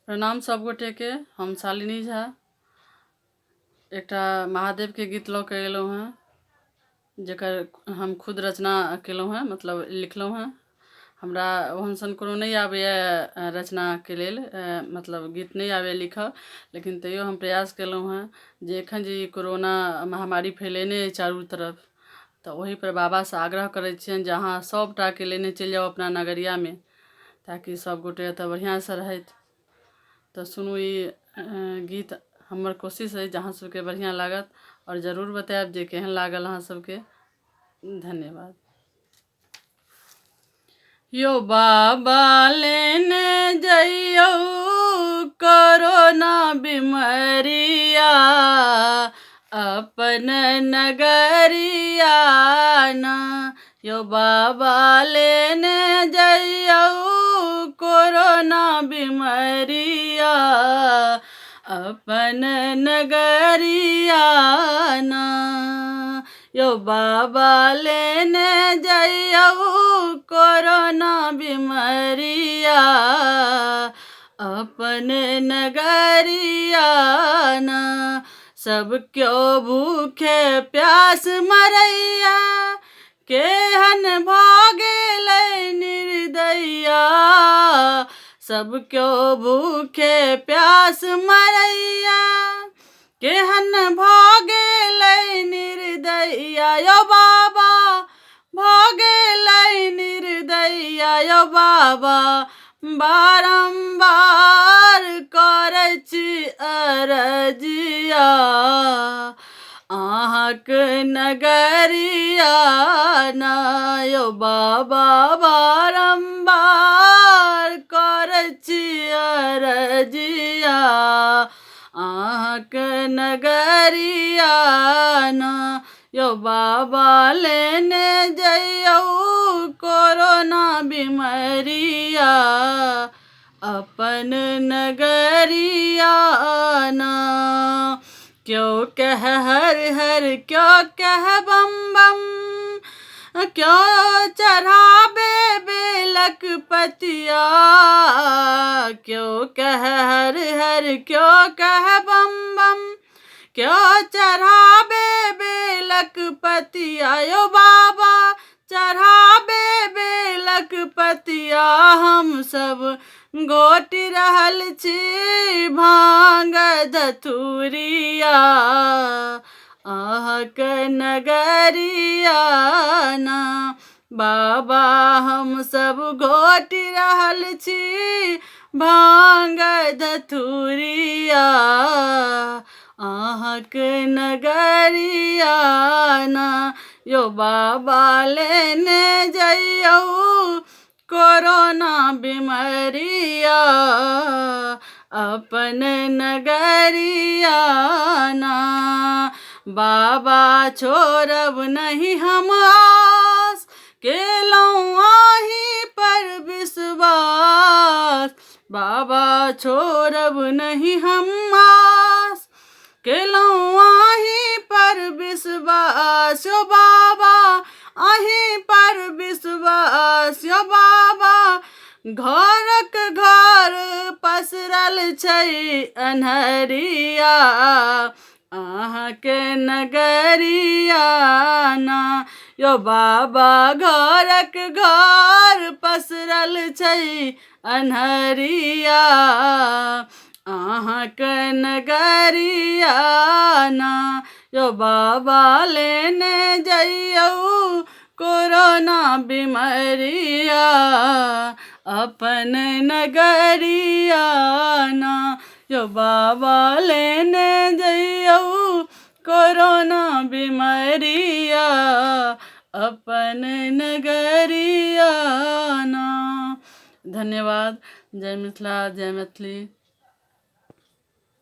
प्रणाम सब गोटे के। हम शालिनी झा एकटा महादेव के गीत लऽ के एलहुँ हैं, जेकर हम खुद रचना केलहुँ हैं, मतलब लिखलहुँ हैं। हमरा ओहन सन कोनो नहीं आबैए रचना के लेल, मतलब गीत नहीं आबैए लिखऽ, लेकिन तैयो हम प्रयास केलहुँ हैं जे एखन जे ई कोरोना महामारी फैलेने अइ चारू तरफ, तऽ ओही पर बाबा से आग्रह करै छियनि जे अहाँ सबटा के लेने चलि जाउ अपना नगरिया में, ताकि सब गोटे एतऽ बढ़िआँ से रहथि। तो सुनू ई गीत। हमर कोशिश है जहाँ सबके बढ़िया लागत, और जरूर बतायब जे केहन लागल अहाँ सबके। धन्यवाद। यो बाबा लेने जइयो कोरोना बीमारिया, अपन नगरिया ना। यो बाबा लेने जइयो कोरोना बीमारिया, अपन नगरिया ना। यो बाबा लेने जइयो कोरोना बीमारिया, अपन नगरिया ना। सब क्यों भूखे प्यास मरैया, केहन भागेल निर्दया। सब क्यों भूखे प्यास मरैया, केहन भागेल निर्दया। यो बाबा भागेल निर्दया, यो बाबा बारंबार करै छी अरजिया, अहाँक नगरिया ना। यो बाबा बारंबार करै छी अरजिया, अहाँक नगरिया ना। यो बाबा लेने जइयो कोरोना बीमारिया, अपन नगरिया ना। क्यों कह हर हर, क्यों कह बम बम, क्यों चढ़ाबे बेलक पतिया। क्यों कह हर हर, क्यों कह बम बम, क्यों चढ़ाबे बेलक पतिया। यो बाबा चढ़ाबे बेलक पतिया, हम सब गोटी रहल छी भांग धतूरिया, अहाँक नगरिया ना। बाबा हम सब गोटी रहल छी भांग धतूरिया, अहाँक नगरिया ना। यो बाबा लेने जइयो कोरोना बीमारिया, अपन नगरिया ना। बाबा छोड़ब नहीं हम आस, केलहुँ आही पर विश्वास। बाबा छोड़ब नहीं हम आस, केलहुँ आही पर विश्वास। यो बाबा आही पर विश्वास। यो बाबा घरक घर पसरल छै अन्हरिया, अहाँक नगरिया ना। यो बाबा घरक घर पसरल छै अन्हरिया, अहाँक नगरिया ना। यो बाबा लेने जइयो कोरोना बीमारिया, अपन नगरिया ना। यो बाबा लेने जइयो कोरोना बीमारिया, अपन नगरिया ना। धन्यवाद। जय मिथिला, जय मैथिली।